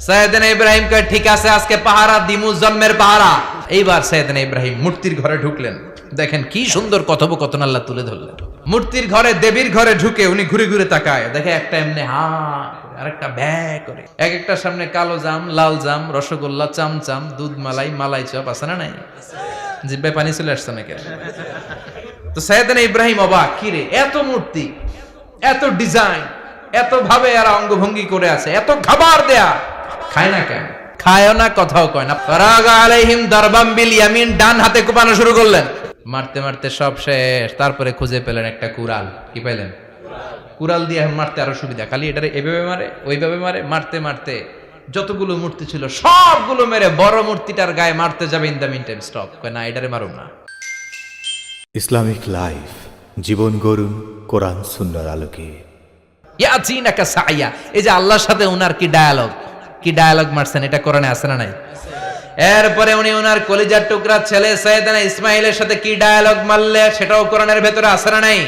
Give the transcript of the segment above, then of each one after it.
সাইয়েদনা ইব্রাহিম কয় ঠিক আছে, আজকে পাহারা দিমু, জন্মের পাহারা। এইবার সাইয়েদনা ইব্রাহিম মূর্তির ঘরে ঢুকলেন। দেখেন কি সুন্দর কথোপকথন আল্লাহ তুলে ধরলেন। মূর্তির ঘরে, দেবীর ঘরে ঢুকে উনি ঘুরে ঘুরে তাকায়, দেখে একটা এমনি হা আরেকটা ব্যা করে, এক একটার সামনে কালো জাম, লাল জাম, রসগোল্লা, চামচাম, দুধ মালাই, মালাই চপ আছে না নাই? জিব্বায় পানি চলে আসছে নাকি? তো সাইয়েদনা ইব্রাহিম অবাক, কি রে এত মূর্তি, এত ডিজাইন, এত ভাবে এরা অঙ্গভঙ্গি করে আছে, এত খাবার দেয়া, খায় না কেন? খায়ও না, কথাও কয় না। ফারাগা আলাইহিম দারবাম বিল ইয়ামিন, ডান হাতে কোপানো শুরু করলেন। মারতে মারতে সব শেষ, তারপরে খুঁজে পেলেন একটা কুড়াল। কি পাইলেন? কুড়াল দিয়ে মারতে আরো সুবিধা, খালি এটারে এভাবে মারে, ওইভাবে মারে, মারতে মারতে যতগুলো মূর্তি ছিল সবগুলো মেরে বড় মূর্তিটার গায়ে মারতে যাবে, in the meantime stop, কয় না এটারে মারুম না। ইসলামিক লাইফ, জীবন গড়ুন কোরআন সুন্নাহর আলোকে। ইয়াতিনাকা সাইয়া, এই যে আল্লাহর সাথে উনার কি ডায়ালগ মারছেন, এটা কোরআনে আছে না নাই? এরপরে উনি ওনার কলিজার টুকরা ছেলে সাইয়েদনা ইসমাইলের সাথে কি ডায়ালগ মারলে, সেটাও কোরআনের ভেতরে আছে না নাই?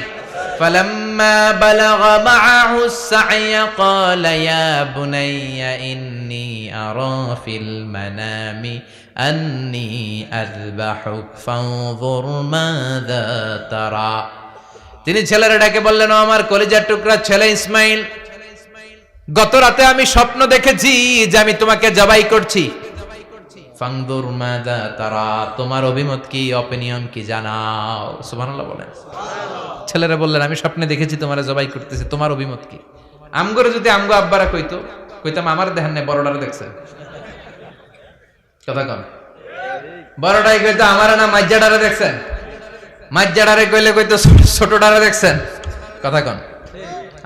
ফালাম্মা বালাগা মাআহু সাইয়া ক্বালা ইয়া বুনাইয়া ইন্নী আরা ফিল মানামি আন্নী আযবাহুক ফানজুর মাযা তারা। তিনি ছেলের ডাকে বললেন, ও আমার কলিজার টুকরা ছেলে ইসমাইল, গত রাতে আমি স্বপ্ন দেখেছি যে আমি তোমাকে জবাই করছি। ফানজুর মাযা তারা, তোমার অভিমত কি, অপিনিয়ন কি জানাও। সুবহানাল্লাহ বলেন। ছেলেরা বললেন, আমি স্বপ্নে দেখেছি তোমারে জবাই করতেছি, তোমার অভিমত কি? আমগরে যদি আমগো আব্বারা কইতো, কইতাম আমার দেখেন না, বড়টারে দেখছেন। কথা কন, বড়টাই কইতো আমার না মাইজ্জাডারে দেখছেন, মাইজ্জাডারে কইলে কইতো ছোটটারে দেখছেন। কথা কন,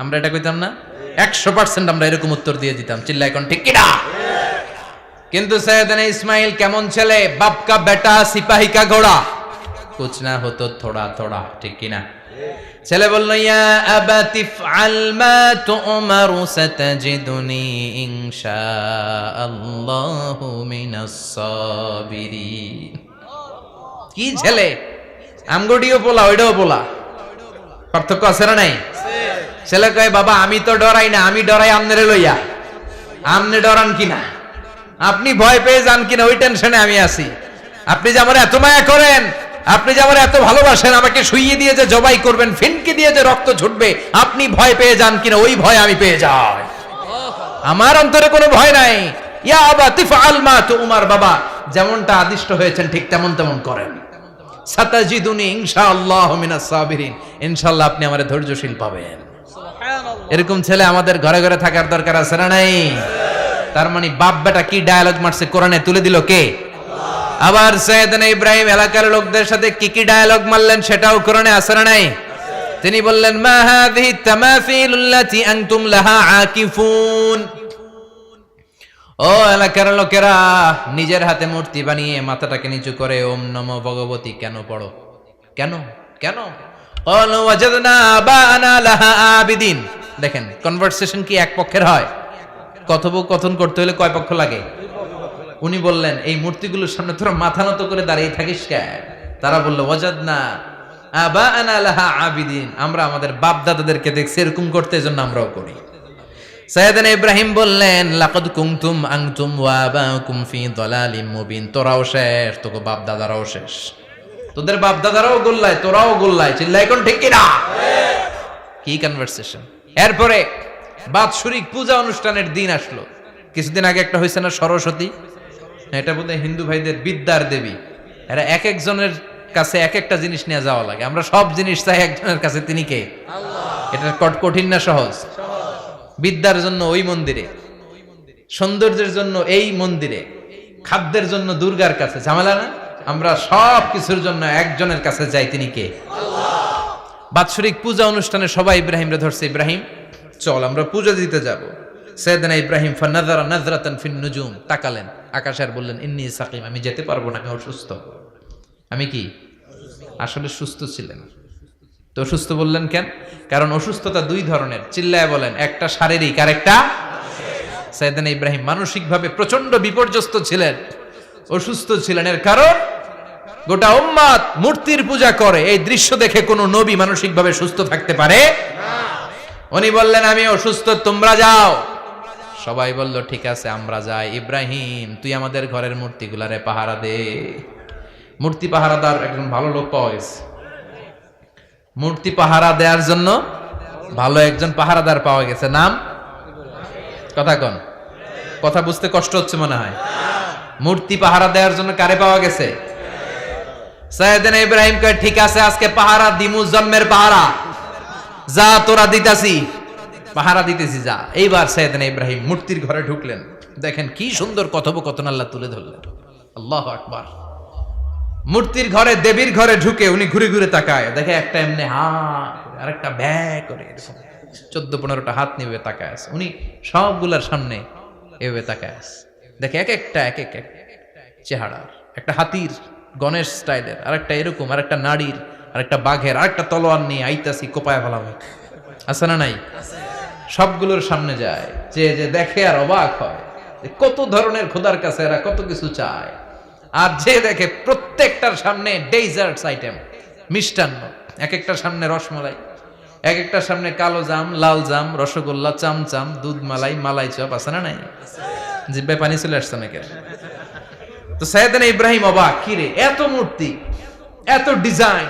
আমরা এটা কইতাম না? 100% আমরা এরকম উত্তর দিয়ে দিতাম, চিল্লায় কোন ঠিক কিনা? কিন্তু সাইয়েদনা ইসমাইল কেমন ছেলে, বাপ কা বেটা সিপাহী কা ঘোড়া, কুছ না হতো থোড়া থোড়া, ঠিক কিনা? ছেলে বলল, ইয়া আবাতি ফআল মা তুমারু সাতাজিদুনি ইনশাআল্লাহু মিনাস সাবিরিন। কি ছেলে, আমগডিও পোলা ওইটাও পোলা, পার্থক্য আছে না নাই? ছেলে কয়, বাবা আমি তো ডরাই না, আমি ডরাই আমনেরে লইয়া। আমনে ডরান কিনা, আপনি ভয় পেয়ে যান কিনা, ওই টেনশনে আমি আছি। আপনি যে আমার এত মায়া করেন, আপনি যে আমার এত ভালোবাসেন, আমাকে শুইয়ে দিয়ে যে জবাই করবেন, ফিনকি দিয়ে যে রক্ত ছুটবে, আপনি ভয় পেয়ে যান কিনা, ওই ভয় আমি পেয়ে যাই। আমার অন্তরে কোনো ভয় নাই। ইয়া আবাতি ফাআল মা তুমার, বাবা যেমনটা আদিষ্ট হয়েছেন ঠিক তেমন তেমন করেন। সাতাজিদুনি ইনশাআল্লাহু মিনাস সাবিরিন, ইনশাআল্লাহ আপনি আমারে ধৈর্যশীল পাবেন। এরকম ছেলে আমাদের ঘরে ঘরে থাকার দরকার আছে না নাই? তার মানে বাপ বেটা কি ডায়ালগ মারছে, কোরআনে তুলে দিল কে? আবার সাইয়েদনা ইব্রাহিম এলাকার লোকদের সাথে কি ডায়ালগ মারলেন, সেটাও কোরআনে আছে না নাই? তিনি বললেন, মা হাযিহি তামাসিলুল্লাতী আনতুম লাহা আকিফুন। ও এলাকার লোকেরা, নিজের হাতে মূর্তি বানিয়ে মাথাটাকে নিচু করে ওম নমো ভগবতী কেন পড়ো? কেন কেন? ক্বালু ওয়াজাদনা আবানা লাহা আবিদিন। দেখেন কনভারসেশন কি এক পক্ষের হয়? কথোপকথন করতে হলে কয় পক্ষ লাগে? উনি বললেন, এই মূর্তিগুলোর সামনে তোরা মাথা নত করে দাঁড়িয়ে থাকিস কেন? তারা বলল, ওয়াজাদনা আবানা লাহা আবিদিন, আমরা আমাদের বাপ দাদাদেরকে দেখছি এরকম করতে, এজন্য আমরাও করি। সাইয়েদনা ইব্রাহিম বললেন, লাকাদ কুনতুম আনতুম ওয়া আবাকুম ফি দালালিম মুবিন, তোরাও শেষ, তোকে বাপ দাদারাও শেষ, তোদের বাপ দাদারাও গোল্লায়, তোরাও গোল্লায়, চিল্লাই কোন ঠিক কিনা? কি কনভারসেশন। এরপরে বাৎসরিক পূজা অনুষ্ঠানের দিন আসলো। কিছুদিন আগে একটা হয়েছে না, সরস্বতী, এটা বোধহয় হিন্দু ভাইদের বিদ্যার দেবী। এরা এক একজনের কাছে এক একটা জিনিস নিয়ে যাওয়া লাগে, আমরা সব জিনিস চাই একজনের কাছে, তিনি কে? আল্লাহ। এটা কঠিন না সহজ? বিদ্যার জন্য ওই মন্দিরে, সৌন্দর্যের জন্য এই মন্দিরে, খাদ্যের জন্য দুর্গার কাছে, ঝামেলা না? আমরা সব কিছুর জন্য একজনের কাছে যাই, তিনি কে? আল্লাহ। বাৎসরিক পূজা অনুষ্ঠানে সবাই ইব্রাহিমরে ধরছে, ইব্রাহিম চল আমরা পূজা দিতে যাব। সাইয়েদনা ইব্রাহিম ফানাযারা নাযরাতান ফিন নুজুম, তাকালেন আকাশে আর বললেন, ইন্নী সাকিম, আমি যেতে পারবো না, আমি অসুস্থ। আমি কি আসলে সুস্থ ছিলেন? তো অসুস্থ বললেন কেন? কারণ অসুস্থতা দুই ধরনের, চিল্লায় বলেন, একটা শারীরিক আর একটা। সাইয়েদনা ইব্রাহিম মানসিকভাবে প্রচন্ড বিপর্যস্ত ছিলেন, অসুস্থ ছিলেন। এর কারণ গোটা উম্মত মূর্তির পূজা করে, এই দৃশ্য দেখে কোন নবী মানসিকভাবে সুস্থ থাকতে পারে না। উনি বললেন, আমি অসুস্থ, তোমরা যাও, সবাই বলল ঠিক আছে আমরা যাই। ইব্রাহিম তুই আমাদের ঘরের মূর্তিগুলারে পাহারা দে। মূর্তি পাহারাদার একজন ভালো লোক পাওয়া গেছে, মূর্তি পাহারা দেওয়ার জন্য ভালো একজন পাহারাদার পাওয়া গেছে। নাম কথা কন, কথা বুঝতে কষ্ট হচ্ছে মনে হয়। মূর্তি পাহারা দেওয়ার জন্য কারে পাওয়া গেছে? সাইয়েদনা ইব্রাহিম কয় ঠিক আছে আজকে পাহারা দিমু, জন্মের পাহারা, যা তোরা দিতাছি, পাহারা দিতেছি যা। এইবার সাইয়েদনা ইব্রাহিম মূর্তির ঘরে ঢুকলেন। দেখেন কি সুন্দর কথোপকথন আল্লাহ তুলে ধরলেন। আল্লাহু আকবার। মূর্তির ঘরে, দেবীর ঘরে ঢুকে উনি ঘুরে ঘুরে তাকায়, দেখে একটা এমনি হা আর একটা ব্যা করে 14-15টা হাত নিয়ে তাকায় আছে। উনি সবগুলার সামনে এভাবে তাকায় আছে, দেখে এক একটা এক এক চেহারার, একটা হাতির গণেশ স্টাইলের, আরেকটা এরকম, আরেকটা নারীর, আরেকটা বাঘের, আরেকটা তলোয়ার নিয়ে আইতাছি কোপায় ফেলাবে, আছে না নাই? সবগুলোর সামনে যায়, যে যে দেখে আর অবাক হয় কত ধরনের খোদার কাছে এরা কত কিছু চায়। আর যে দেখে প্রত্যেকটার সামনে ডেজার্টস আইটেম, মিষ্টান্ন, এক একটার সামনে রসমালাই, এক একটার সামনে কালো জাম, লাল জাম, রসগোল্লা, চামচাম, দুধ মালাই, মালাই চপ, আছে না নাই? জিব্বায় পানি চলে আসছে নাকি? তো সাইয়েদনা ইব্রাহিম অবাক, কি রে এত মূর্তি, এত ডিজাইন,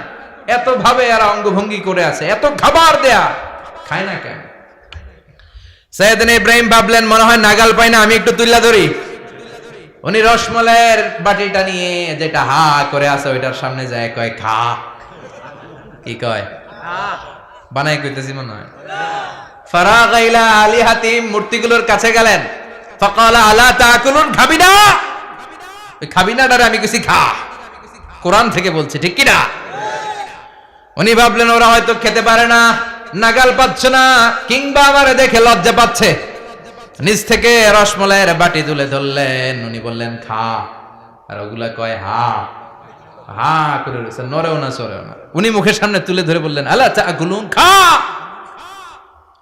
এত ভাবে এরা অঙ্গভঙ্গি করে আছে, এত খাবার দেয়া, খায় না কেন? সাইয়েদনা ইব্রাহিম ভাবলেন মনে হয় নাগাল পাই না, আমি একটু তুল্লা ধরি। উনি রসমালাইয়ের বাটিটা নিয়ে যেটা হা করে আছে ওইটার সামনে যায়, কয় খা। কি কয়? বানাই কইতেছি মনে হয়। ফারাগা ইলা আলিহাতিম, মূর্তিগুলোর কাছে গেলেন। ফাকালা আলা তাকুলুন, খাবি না? ওই খাবি না ডারে আমি কিছু খা, কোরআন থেকে বলছে, ঠিক কি না? উনি ভাবলেন ওরা হয়তো খেতে পারে না, নাগাল পাচ্ছে না, কিংবা আমারে দেখে লজ্জা পাচ্ছে। নিজ থেকে রসমালাইয়ের বাটি তুলে ধরলেন, উনি বললেন খা, আর ওগুলা কয় হা হা করে রয়েছে, নরেও না সরেও না। উনি মুখের সামনে তুলে ধরে বললেন আলা তাকুলুন, খা।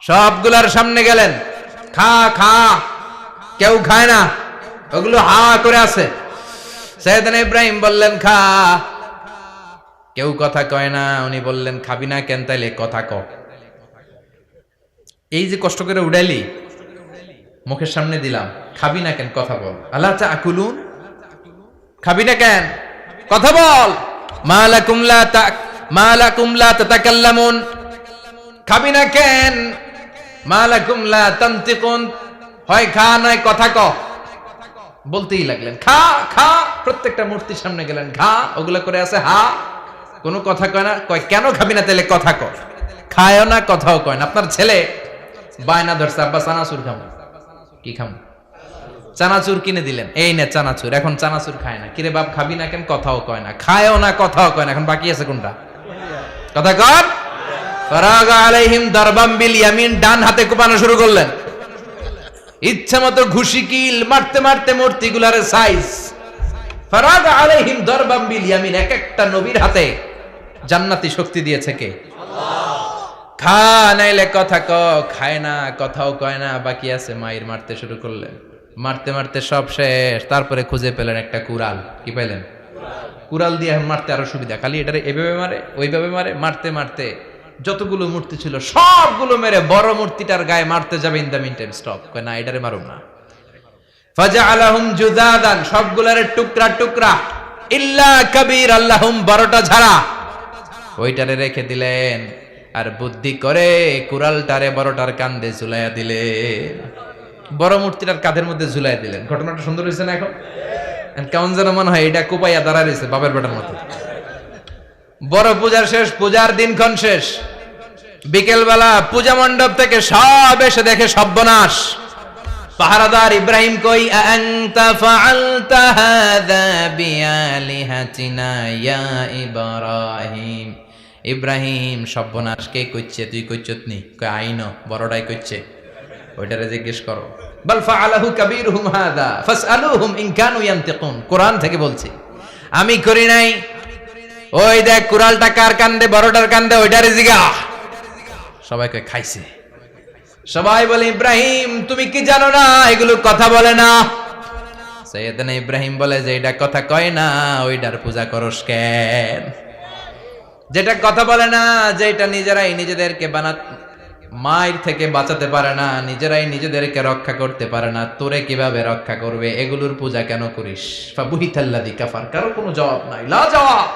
সবগুলার সামনে গেলেন, খা খা, কেউ খায় না, ওগুলো হা করে আছে। সাইয়েদনা ইব্রাহিম বললেন খা, কেউ কথা কয় না। উনি বললেন খাবি না কেন? তাইলে কথা ক। এই যে কষ্ট করে উড়াইলি, মুখের সামনে দিলাম, খাবি না কেন? কথা বল। আলা তাকুলুন, খাবি না কেন? কথা বল। মালাকুম লা তাতাকাল্লামুন, খাবি না কেন? মালাকুম লা তানতিকুন, হয় খা নয় কথা ক। বলতেই লাগলেন খা খা, প্রত্যেকটা মূর্তির সামনে গেলেন, খা, ওগুলা করে আছে হা, কোনো কথা কয় না। কয় কেন খাবি না? তাহলে কথা ক। খায়ও না, কথাও কয় না। আপনার ছেলে বায়না ধরছে, আব্বা চানাচুর খাবো। কি খাবো? চানাচুর কিনে দিলেন, এই নে চানাচুর। এখন চানাচুর খায় না। কিরে বাপ খাবি না কেন? কথাও কয় না। খায়ও না, কথাও কয় না। এখন বাকি আছে কোনটা? কথা কর। ফারাগা আলাইহিম দারবাম বিল ইয়ামিন, ডান হাতে কোপানো শুরু করলেন। ইচ্ছা মতো ঘুষি কিল মারতে মারতে মূর্তিগুলার সাইজ। ফারাগা আলাইহিম দারবাম বিল ইয়ামিন, এক একটা নবীর হাতে জান্নাতি শক্তি দিয়েছে কে? আল্লাহ। খা নাইলে কথা ক, খায় না, কথাও কয় না, বাকি আছে। মাইর মারতে শুরু করলেন, মারতে মারতে সব শেষ। তারপরে খুঁজে পেলেন একটা কুড়াল। কি পেলেন? কুড়াল দিয়ে মারতে আরো সুবিধা, খালি এটারে এভাবে মারে, ওইভাবে মারে। মারতে মারতে যতগুলো মূর্তি ছিল সবগুলো মেরে বড় মূর্তিটার গায়ে মারতে যাবে, in the meantime stop, কয় না এটারে মারুম না। ফাজআলাহুম জুদাদান, সবগুলারে টুকরা টুকরা, ইল্লা কাবীর আল্লাহুম, বড়টা ছাড়া ওইটারে রেখে দিলেন। আর বুদ্ধি করে কুড়ালটারে বড়টার কাঁধে ঝুলাইয়া দিলেন, বড় মূর্তিটার কাঁধের মধ্যে ঝুলাই দিলেন। ঘটনাটা সুন্দর হয়েছে না? এখন কেমন যেন মনে হয় এটা কোপাইয়া দাঁড়া রয়েছে বাপের বেটার মতো। বড় পূজার শেষ, পূজার দিনক্ষণ শেষ। বিকেলবেলা পূজা মণ্ডপ থেকে সব এসে দেখে সর্বনাশ। পাহারাদার ইব্রাহিম কই, আনতা ফাআলতা হাযা বিআলিহাতিনা ইয়া ইব্রাহিম। ইব্রাহিম সর্বনাশ কে কইছে? তুই কইছত নি? কই আইনো, বড়টাই কইছে। ওইটারে জিজ্ঞেস করো। বাল ফাআলাহু কাবীরুহুম হাযা ফাসআলুহুম ইন কানু ইয়ানতিকুন, কোরআন থেকে বলছি, আমি করি নাই। ওই দেখ কুড়ালটা কার কান্দে? বড়টার কান্দে, ওইটারে জিগা। সবাই কয় খাইছে। সবাই বলে ইব্রাহিম তুমি কি জানো না এগুলো কথা বলে না? সাইয়েদনা ইব্রাহিম বলে যে এটা কথা কয় না ওইটার পূজা করস কেন? যেটা কথা বলে না, যেটা নিজেরাই নিজেদেরকে মায়ের থেকে বাঁচাতে পারে না, নিজেরাই নিজেদেরকে রক্ষা করতে পারে না, তোরে কিভাবে রক্ষা করবে? এগুলোর পূজা কেন করিস? ফাবুহিতাল্লাযী কাফার, কারো কোনো জবাব নাই, লা জবাব।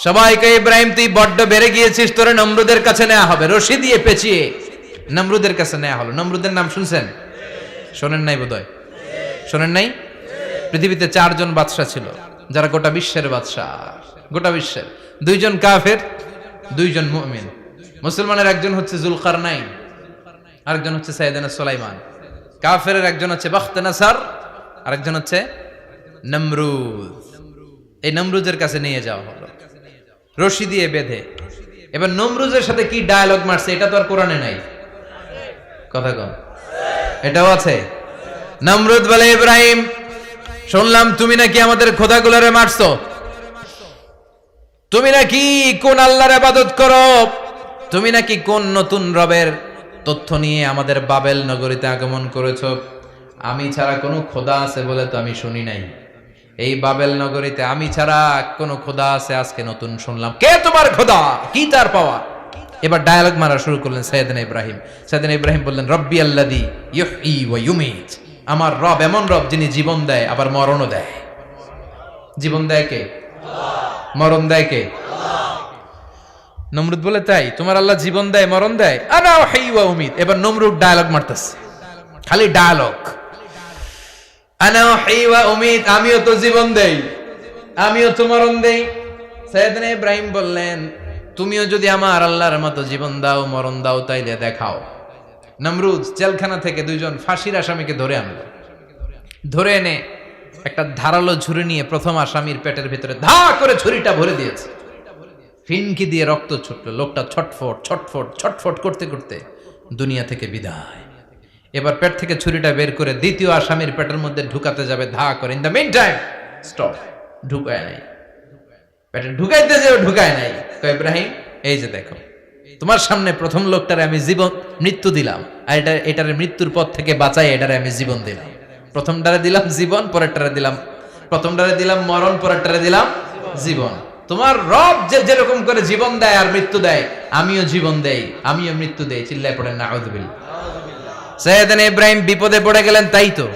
সবাইকে ইব্রাহিম তুই বড্ড বেড়ে গিয়েছিস, তোরে নমরুদের কাছে নেওয়া হবে, রশি দিয়ে পেঁচিয়ে নমরুদের কাছে নেওয়া হলো। নমরুদের নাম শুনছেন? শোনেন নাই বোধহয়, শোনেন নাই? পৃথিবীতে 4 জন বাদশা ছিল, যারা গোটা বিশ্বের বাদশা, গোটা বিশ্বের। 2 জন কাফের, 2 জন মুমিন। মুসলমানের একজন হচ্ছে যুলকারনাইন, আরেকজন হচ্ছে সাইয়েদনা সুলাইমান। কাফেরের একজন হচ্ছে বাখতানাসার, আরেকজন হচ্ছে নমরুদ। এই নমরুদের কাছে নিয়ে যাওয়া হলো রশি দিয়ে বেঁধে। এবার নমরুদের সাথে কি ডায়ালগ মারছে এটা তো আর কোরআনে নাই, কথা কম, এটাও আছে। নমরুদ বলে, ইব্রাহিম শুনলাম তুমি নাকি আমাদের খোদাগুলোরে মারছো, তুমি নাকি কোন আল্লাহর ইবাদত করো, তুমি নাকি কোন নতুন রবের তথ্য নিয়ে আমাদের বাবেল নগরীতে আগমন করেছো। আমি ছাড়া কোনো খোদা আছে বলে তো আমি শুনি নাই, এই বাবেল নগরীতে আমি ছাড়া কোনো খোদা আছে আজকে নতুন শুনলাম। কে তোমার খোদা, কি তার পাওয়া? এবার ডায়ালগ মারা শুরু করলেন সাইয়েদনা ইব্রাহিম। সাইয়েদনা ইব্রাহিম বললেন, রব্বি আল্লাযী ইউহয়ী ওয়া ইউমীত, আমার রব এমন রব যিনি জীবন দেয় আবার মরণও দেয়। জীবন দেয় কে? মরণ দেয় কে? নমরুদ বলে, তাই তোমার আল্লাহ জীবন দেয় মরণ দেয়? আনা উহয়ী ওয়া উমীত। এবার নমরুদ ডায়ালগ মারতেছে, খালি ডায়ালগ, আনা উহয়ী ওয়া উমীত, আমিও তো জীবন দেই, আমিও তো মরণ দেই। সাইয়েদনা ইব্রাহিম বললেন, তুমিও যদি আমার আল্লাহর মতো জীবন দাও মরণ দাও তাইলে দেখাও। নমরুদ জেলখানা থেকে 2 জন ফাঁসির আসামিকে ধরে আনলো। ধরে এনে একটা ধারালো ছুরি নিয়ে প্রথম আসামির পেটের ভিতরে ধা করে ছুরিটা ভরে দিয়েছে। ফিনকি দিয়ে রক্ত ছুটলো, লোকটা ছটফট ছটফট ছটফট করতে করতে দুনিয়া থেকে বিদায়। এবার পেট থেকে ছুরিটা বের করে দ্বিতীয় আসামির পেটের মধ্যে ঢুকাতে যাবে ধা করে। In the meantime stop, ঢুকায় নাই, পেটে ঢুকাইতে যাবে ঢুকায় নাই। কয়, ইব্রাহিম এই যে দেখো, তোমার সামনে প্রথম লোকটারে আমি জীবন মৃত্যু দিলাম, আর এটার মৃত্যুর পথ থেকে বাঁচাই এটারে আমি জীবন দিলাম। প্রথমটারে দিলাম জীবন, পরেরটারে দিলাম, প্রথমটারে দিলাম মরণ, পরেরটারে দিলাম জীবন। তোমার রব যে যেরকম করে জীবন দেয় আর মৃত্যু দেয়, আমিও জীবন দেই, আমিও মৃত্যু দেই। চিল্লায় পড়েন নাউযুবিল্লাহ। সাইয়েদনা ইব্রাহিম বিপদে পড়ে গেলেন। তাই তো,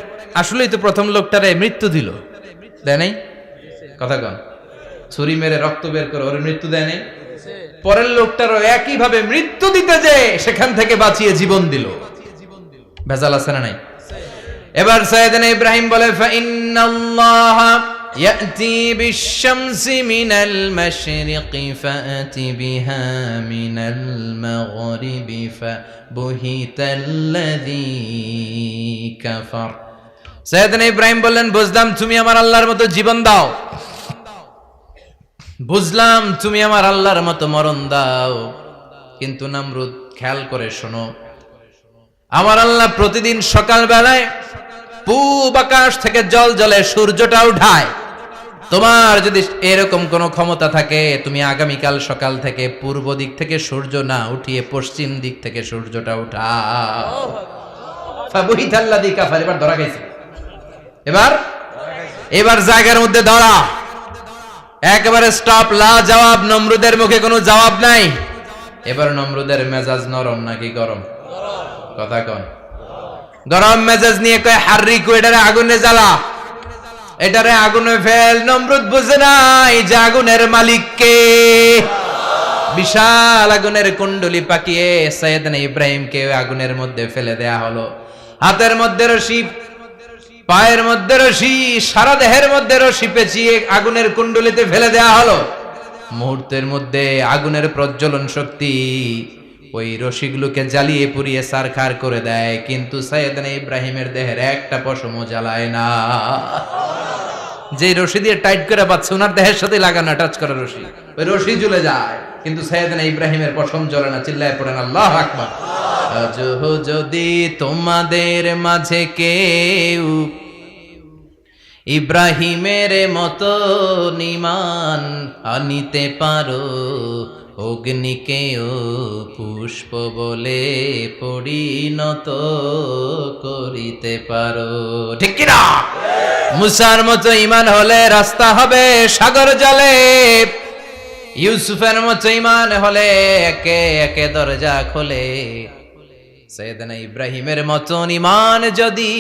আসলেই তো প্রথম লোকটারে মৃত্যু দিল, দেয় নাই? কথা কন, ছুরি মেরে রক্ত বের করে ওর মৃত্যু দেয় নাই? পরের লোকটারও একই ভাবে মৃত্যু দিতে যে সেখান থেকে বাঁচিয়ে জীবন দিল। ভেজাল আছে না নাই? এবার সাইয়েদনা ইব্রাহিম বলে, ফাইন্নাল্লাহা ইয়াতি বিশ-শামসি মিনাল মাশরিকি ফাআতি বিহা মিনাল মাগরিবি ফাবুহিতাল্লাযী কাফার। সাইয়েদনা ইব্রাহিম বললেন, বুঝলাম তুমি আমার আল্লাহর মতো জীবন দাও, বুঝলাম তুমি আমার আল্লাহর মতো মরণ দাও, কিন্তু নমরুদ খেয়াল করে শোনো, আমার আল্লাহ প্রতিদিন সকাল বেলায় পূব আকাশ থেকে জল জলে সূর্যটা উঠায়। তোমার যদি এরকম কোন ক্ষমতা থাকে, তুমি আগামীকাল সকাল থেকে পূর্ব দিক থেকে সূর্য না উঠিয়ে পশ্চিম দিক থেকে সূর্যটা উঠাও। ফাবুহিতাল্লাযী কাফার। এবার ধরা গেছে, এবার জায়গার মধ্যে ধরা, একেবারে স্টপ, লা জবাব। নমরুদের মুখে কোনো জবাব নাই। এবার নমরুদের মেজাজ নরম নাকি গরম? কথা কন। গরম মেজাজ নিয়ে কয়, হাররিকু, এটারে আগুনে জ্বালা, এটারে আগুনে ফেল। নমরুদ বুঝে নাই যে আগুনের মালিক কে। বিশাল আগুনের কুণ্ডলি পাকিয়ে সাইয়েদনা ইব্রাহিমকে আগুনের মধ্যে ফেলে দেয়া হলো। হাতের মধ্যে রশি, পায়ের মধ্যে রশি, সারা দেহের মধ্যে রশি পেঁচিয়ে আগুনের কুণ্ডলিতে ফেলে দেয়া হলো। মুহূর্তের মধ্যে আগুনের প্রজ্বলন শক্তি ওই রশিগুলোকে জ্বালিয়ে পুড়িয়ে ছারখার করে দেয়, কিন্তু সাইয়েদনা ইব্রাহিমের দেহের একটা পশমও জ্বালায় না। যে রশি দিয়ে টাইট করে বাঁধছে, ওনার দেহের সাথে লাগানো টাচ করা রশি, ওই রশি জ্বলে যায়, কিন্তু সাইয়েদনা ইব্রাহিমের পশম জ্বলে না। চিল্লায় পড়েন আল্লাহু আকবার। আজও যদি তোমাদের মাঝে কেউ ইব্রাহিমের মতো ঈমান আনিতে পারো, অগ্নিকেও পুষ্প বলে পরিণত করিতে পারো, ঠিক কিনা? মুসার মতো ঈমান হলে রাস্তা হবে সাগর জলে, ইউসুফের মতো ঈমান হলে একে একে দরজা খোলে। সৈয়দনা ইব্রাহিমের মতন ঈমান যদি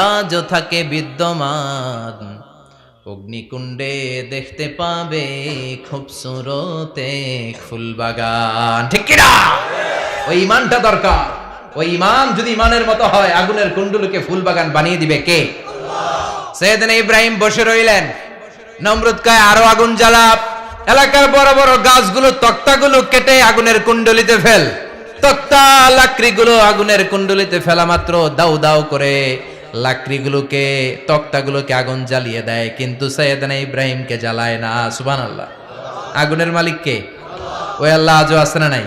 আজও থাকে বিদ্যমান, অগ্নিকুণ্ডে দেখতে পাবে খুবসুরত এক ফুলবাগান। ঠিক কি না? ওই ঈমানটা দরকার। ওই ঈমান যদি ঈমানের মতো হয়, আগুনের কুণ্ডুলকে ফুলবাগান বানিয়ে দিবে কে? সৈয়দনা ইব্রাহিম বসে রইলেন। নমরুদ কয় আরো আগুন জ্বালা, এলাকার বড় বড় গাছগুলো তক্তাগুলো কেটে আগুনের কুণ্ডলিতে ফেল। তক্তা লাকড়িগুলো আগুনের কুণ্ডলিতে ফেলা মাত্র দাউ দাউ করে লাকড়িগুলোকে তক্তাগুলোকে আগুন জ্বালিয়ে দেয়, কিন্তু সৈয়দনা ইব্রাহিমকে জ্বালায় না। সুবহানাল্লাহ। আগুনের মালিক কে? ওই আল্লাহ আজও আছে না নাই?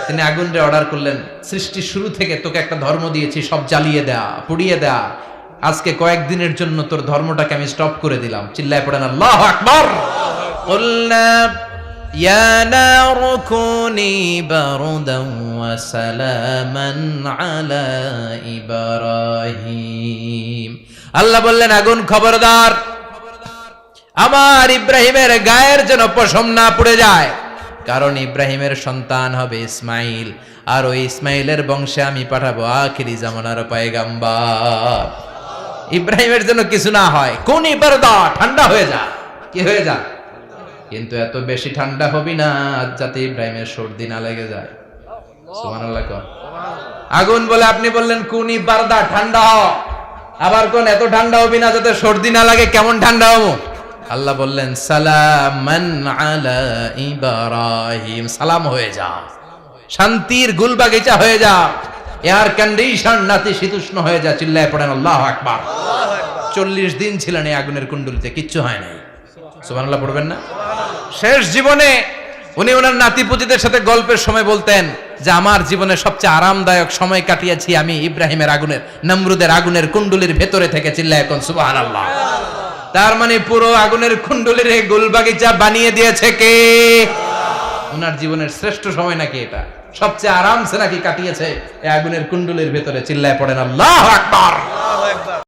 তিনি আগুনরে অর্ডার করলেন, সৃষ্টির শুরু থেকে তোকে একটা ধর্ম দিয়েছি, সব জ্বালিয়ে দেয়া, পুড়িয়ে দেয়া। আজকে কয়েকদিনের জন্য তোর ধর্মটাকে আমি স্টপ করে দিলাম। চিল্লায় পড়েন আল্লাহু আকবার। কুলনা ইয়া নারু কুনি বারদান ওয়া সালামান আলা ইব্রাহিম। আল্লাহ বললেন, আগুন খবরদার, আমার ইব্রাহিমের গায়ের যেন পশম না পুড়ে যায়, কারণ ইব্রাহিমের সন্তান হবে ইসমাইল, আর ওই ইসমাইলের বংশে আমি পাঠাবো আখিরি জামানার পয়গাম্বর। ইব্রাহিমের জন্য কিছু না হয়, কোন ইবারদা, ঠান্ডা হয়ে যা। কি হয়ে যা? কিন্তু এত বেশি ঠান্ডা হবি না যাতে ইব্রাহিমের সর্দি না লেগে যায়। সুবহানাল্লাহ। আগুন বলে আপনি বললেন কোন ইবারদা, ঠান্ডা হ। আবার কোন এত ঠান্ডা হবি না যাতে সর্দি না লাগে। কেমন ঠান্ডা হবো? আল্লাহ বললেন সালামান আলা ইব্রাহিম, সালাম হয়ে যা, শান্তির গুলবাগিচা হয়ে যা, এয়ার কন্ডিশন নাতিশীতোষ্ণ হয়ে যা। চিল্লায় পড়েন আল্লাহু আকবার। 40 দিন ছিলেন এই আগুনের কুণ্ডলিতে, কিচ্ছু হয় নাই। সুবহানাল্লাহ পড়বেন না? শেষ জীবনে উনি ওনার নাতিপুতিদের সাথে গল্পের সময় বলতেন যে আমার জীবনে সবচেয়ে আরামদায়ক সময় কাটিয়েছি আমি ইব্রাহিমের আগুনের, নমরুদের আগুনের কুণ্ডলির ভেতরে থেকে। চিল্লায় এখন সুবহানাল্লাহ। তার মানে পুরো আগুনের কুণ্ডলির এই গুলবাগিচা বানিয়ে দিয়েছে কে? ওনার জীবনের শ্রেষ্ঠ সময় নাকি এটা? সবচেয়ে আরামসে নাকি কাটিয়েছে এই আগুনের কুণ্ডলির ভেতরে। চিল্লায় পড়েন আল্লাহু আকবার।